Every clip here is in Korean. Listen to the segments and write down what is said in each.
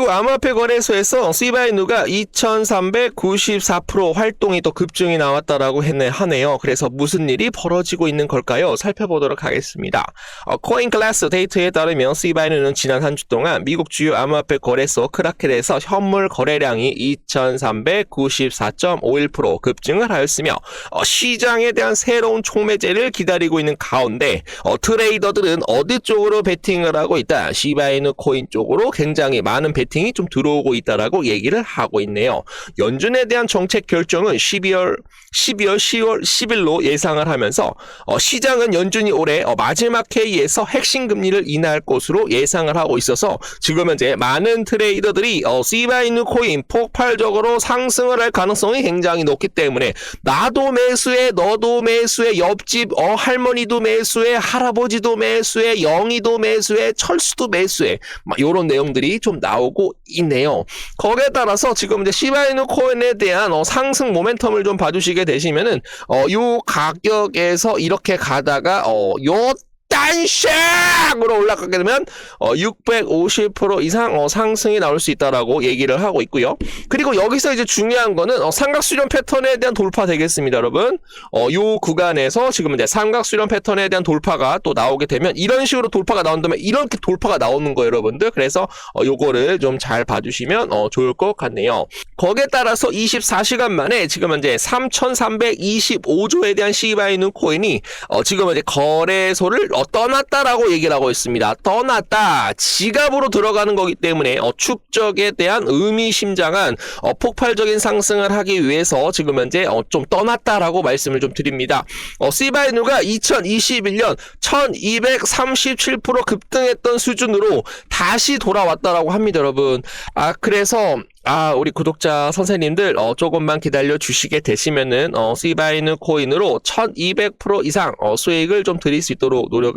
미국 암호화폐 거래소에서 시바이누가 2394% 활동이 또 급증이 나왔다라고 하네요. 그래서 무슨 일이 벌어지고 있는 걸까요? 살펴보도록 하겠습니다. 코인클래스 데이터에 따르면 시바이누는 지난 한 주 동안 미국 주요 암호화폐 거래소 크라켄에서 현물 거래량이 2394.51% 급증을 하였으며 시장에 대한 새로운 촉매제를 기다리고 있는 가운데 트레이더들은 어디 쪽으로 베팅을 하고 있다? 시바이누 코인 쪽으로 굉장히 많은 베팅이 좀 들어오고 있다라고 얘기를 하고 있네요. 연준에 대한 정책 결정은 12월, 10월, 10일로 예상을 하면서 시장은 연준이 올해 마지막 회의에서 핵심 금리를 인하할 것으로 예상을 하고 있어서 지금 현재 많은 트레이더들이 시바이누 코인 폭발적으로 상승을 할 가능성이 굉장히 높기 때문에 나도 매수해, 너도 매수해, 옆집 할머니도 매수해, 할아버지도 매수해, 영희도 매수해, 철수도 매수해, 이런 내용들이 좀 나오고 있네요. 거기에 따라서 지금 이제 시바이누 코인에 대한 상승 모멘텀을 좀 봐주시게 되시면은 요 가격에서 이렇게 가다가 요 딴샥으로 올라가게 되면 650% 이상 상승이 나올 수 있다라고 얘기를 하고 있고요. 그리고 여기서 이제 중요한 거는 삼각수렴 패턴에 대한 돌파 되겠습니다, 여러분. 요 구간에서 지금 이제 삼각수렴 패턴에 대한 돌파가 또 나오게 되면 이런 식으로 돌파가 나온다면 이렇게 돌파가 나오는 거예요, 여러분들. 그래서 요거를 좀 잘 봐주시면 좋을 것 같네요. 거기에 따라서 24시간 만에 지금 이제 3,325조에 대한 시바이누 코인이 지금 이제 거래소를 떠났다라고 얘기를 하고 있습니다. 떠났다. 지갑으로 들어가는 거기 때문에 축적에 대한 의미심장한 폭발적인 상승을 하기 위해서 지금 현재 좀 떠났다라고 말씀을 좀 드립니다. 시바이누가 2021년 1237% 급등했던 수준으로 다시 돌아왔다라고 합니다, 여러분. 그래서 우리 구독자 선생님들 조금만 기다려 주시게 되시면은 시바이누 코인으로 1200% 이상 수익을 좀 드릴 수 있도록 노력을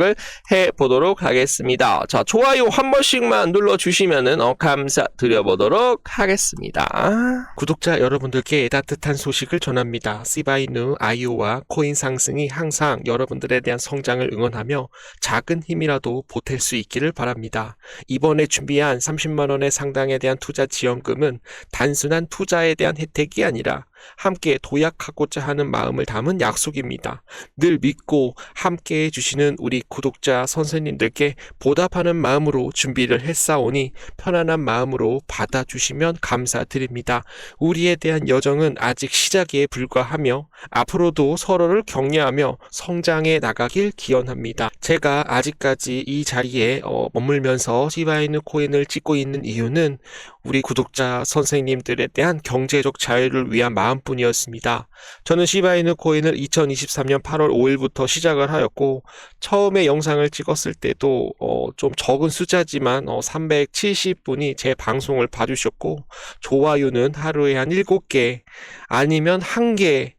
해 보도록 하겠습니다. 자, 좋아요 한 번씩만 눌러 주시면은 감사드려보도록 하겠습니다. 구독자 여러분들께 따뜻한 소식을 전합니다. 시바이누 IO와 코인 상승이 항상 여러분들에 대한 성장을 응원하며 작은 힘이라도 보탤 수 있기를 바랍니다. 이번에 준비한 30만원의 상당에 대한 투자 지원금은 단순한 투자에 대한 혜택이 아니라 함께 도약하고자 하는 마음을 담은 약속입니다. 늘 믿고 함께 해주시는 우리 구독자 선생님들께 보답하는 마음으로 준비를 했사오니 편안한 마음으로 받아주시면 감사드립니다. 우리에 대한 여정은 아직 시작에 불과하며 앞으로도 서로를 격려하며 성장해 나가길 기원합니다. 제가 아직까지 이 자리에 머물면서 시바이누 코인을 찍고 있는 이유는 우리 구독자 선생님들에 대한 경제적 자유를 위한 마음뿐이었습니다. 저는 시바이누 코인을 2023년 8월 5일부터 시작을 하였고 처음에 영상을 찍었을 때도 좀 적은 숫자지만 370분이 제 방송을 봐주셨고 좋아요는 하루에 한 7개 아니면 1개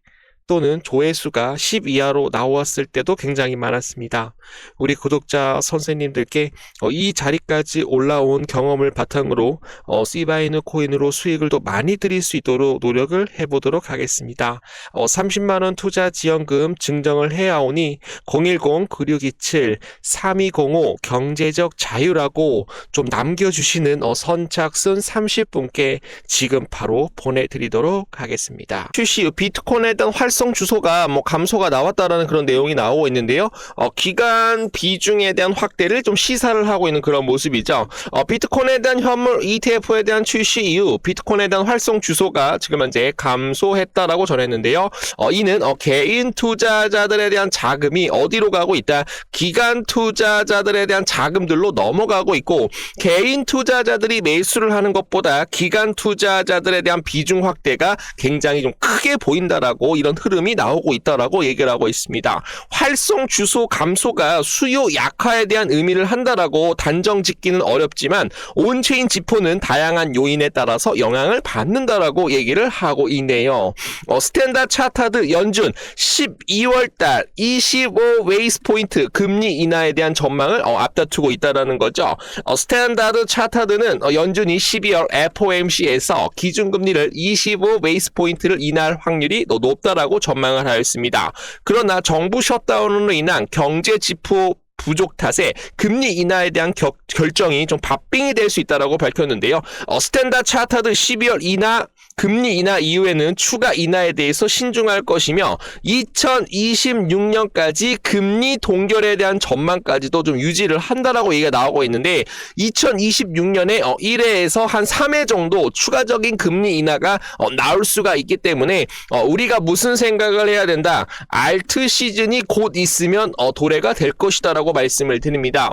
또는 조회수가 10 이하로 나왔을 때도 굉장히 많았습니다. 우리 구독자 선생님들께 이 자리까지 올라온 경험을 바탕으로 시바이누 코인으로 수익을 더 많이 드릴 수 있도록 노력을 해보도록 하겠습니다. 30만원 투자 지원금 증정을 해야오니 010-9627-3205 경제적 자유라고 좀 남겨주시는 선착순 30분께 지금 바로 보내드리도록 하겠습니다. 출시 후 비트코인에 대한 활성 주소가 감소가 나왔다라는 그런 내용이 나오고 있는데요. 기간 비중에 대한 확대를 좀 시사를 하고 있는 그런 모습이죠. 비트코인에 대한 현물 ETF에 대한 출시 이후 비트코인에 대한 활성 주소가 지금 현재 감소했다라고 전했는데요. 이는 개인 투자자들에 대한 자금이 어디로 가고 있다? 기간 투자자들에 대한 자금들로 넘어가고 있고 개인 투자자들이 매수를 하는 것보다 기간 투자자들에 대한 비중 확대가 굉장히 좀 크게 보인다라고 이런 흐름이 나오고 있다라고 얘기를 하고 있습니다. 활성 주소 감소가 수요 약화에 대한 의미를 한다라고 단정 짓기는 어렵지만 온체인 지표는 다양한 요인에 따라서 영향을 받는다라고 얘기를 하고 있네요. 스탠다드 차타드 연준 12월달 25 베이스 포인트 금리 인하에 대한 전망을 앞다투고 있다라는 거죠. 스탠다드 차타드는 연준이 12월 FOMC에서 기준금리를 25 베이스 포인트를 인하할 확률이 높다라고 전망을 하였습니다. 그러나 정부 셧다운으로 인한 경제 지표 부족 탓에 금리 인하에 대한 결정이 좀 박빙이 될 수 있다라고 밝혔는데요. 스탠다드 차터드 12월 금리 인하 이후에는 추가 인하에 대해서 신중할 것이며 2026년까지 금리 동결에 대한 전망까지도 좀 유지를 한다라고 얘기가 나오고 있는데 2026년에 1회에서 한 3회 정도 추가적인 금리 인하가 나올 수가 있기 때문에 우리가 무슨 생각을 해야 된다. 알트 시즌이 곧 있으면 도래가 될 것이다라고 말씀을 드립니다.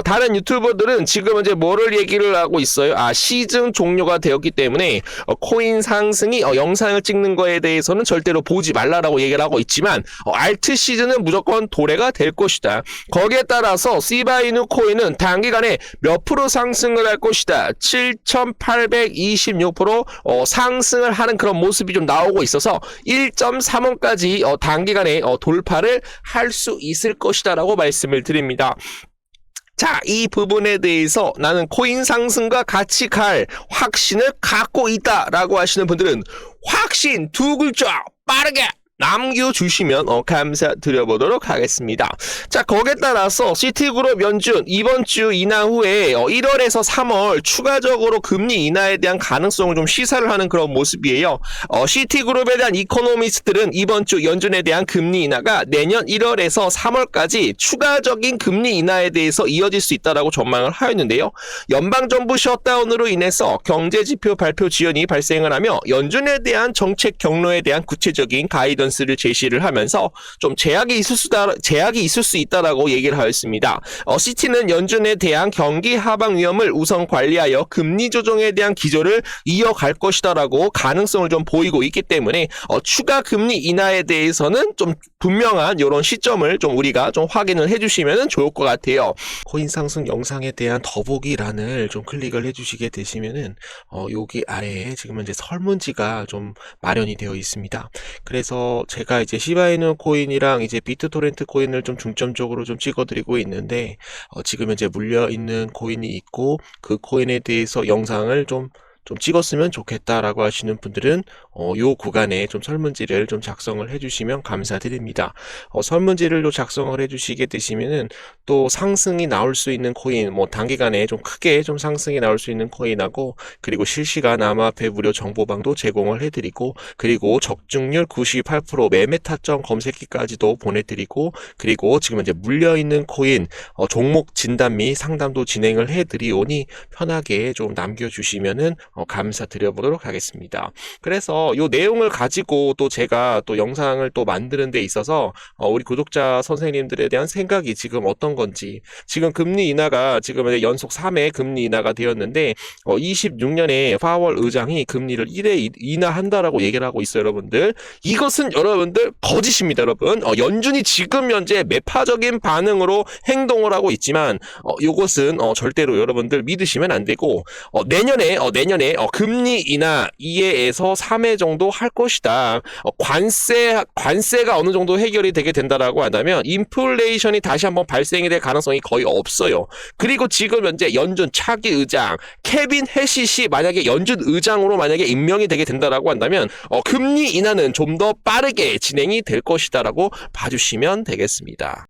다른 유튜버들은 지금 이제 뭐를 얘기를 하고 있어요? 시즌 종료가 되었기 때문에 코인 상승이 영상을 찍는 거에 대해서는 절대로 보지 말라라고 얘기를 하고 있지만 알트 시즌은 무조건 도래가 될 것이다. 거기에 따라서 시바이누 코인은 단기간에 몇 프로 상승을 할 것이다. 7,826% 상승을 하는 그런 모습이 좀 나오고 있어서 1.3원까지 단기간에 돌파를 할 수 있을 것이다 라고 말씀을 드립니다. 자, 이 부분에 대해서 나는 코인 상승과 같이 갈 확신을 갖고 있다라고 하시는 분들은 확신 두 글자 빠르게 남겨주시면 감사드려보도록 하겠습니다. 자, 거기에 따라서 시티그룹 연준 이번 주 인하 후에 1월에서 3월 추가적으로 금리 인하에 대한 가능성을 좀 시사를 하는 그런 모습이에요. 시티그룹에 대한 이코노미스트들은 이번 주 연준에 대한 금리 인하가 내년 1월에서 3월까지 추가적인 금리 인하에 대해서 이어질 수 있다라고 전망을 하였는데요. 연방정부 셧다운으로 인해서 경제지표 발표 지연이 발생을 하며 연준에 대한 정책 경로에 대한 구체적인 가이던스를 제시를 하면서 좀 제약이 있을 수 있다라고 얘기를 하였습니다. 시티는 연준에 대한 경기 하방 위험을 우선 관리하여 금리 조정에 대한 기조를 이어갈 것이다라고 가능성을 좀 보이고 있기 때문에 추가 금리 인하에 대해서는 좀 분명한 이런 시점을 좀 우리가 좀 확인을 해주시면 좋을 것 같아요. 코인 상승 영상에 대한 더보기란을 좀 클릭을 해주시게 되시면은 여기 아래에 지금 현재 설문지가 좀 마련이 되어 있습니다. 그래서 제가 이제 시바이누 코인이랑 이제 비트토렌트 코인을 좀 중점적으로 좀 찍어드리고 있는데 지금 현재 물려 있는 코인이 있고 그 코인에 대해서 영상을 좀 찍었으면 좋겠다라고 하시는 분들은 요 구간에 좀 설문지를 좀 작성을 해주시면 감사드립니다. 설문지를 또 작성을 해주시게 되시면은 또 상승이 나올 수 있는 코인, 뭐 단기간에 좀 크게 좀 상승이 나올 수 있는 코인하고 그리고 실시간 암호화폐 무료 정보방도 제공을 해드리고 그리고 적중률 98% 매매 타점 검색기까지도 보내드리고 그리고 지금 이제 물려 있는 코인 종목 진단 및 상담도 진행을 해드리오니 편하게 좀 남겨주시면은 감사드려보도록 하겠습니다. 그래서 이 내용을 가지고 또 제가 또 영상을 또 만드는 데 있어서 우리 구독자 선생님들에 대한 생각이 지금 어떤 건지 지금 금리 인하가 지금 연속 3회 금리 인하가 되었는데 26년에 파월 의장이 금리를 1회 인하한다라고 얘기를 하고 있어요. 여러분들 이것은 여러분들 거짓입니다. 여러분 연준이 지금 현재 매파적인 반응으로 행동을 하고 있지만 이것은 절대로 여러분들 믿으시면 안 되고 내년에 금리 인하 2회에서 3회 정도 할 것이다. 관세가 어느 정도 해결이 되게 된다라고 한다면 인플레이션이 다시 한번 발생이 될 가능성이 거의 없어요. 그리고 지금 현재 연준 차기 의장 케빈 해시시 만약에 연준 의장으로 만약에 임명이 되게 된다라고 한다면 금리 인하는 좀 더 빠르게 진행이 될 것이다라고 봐주시면 되겠습니다.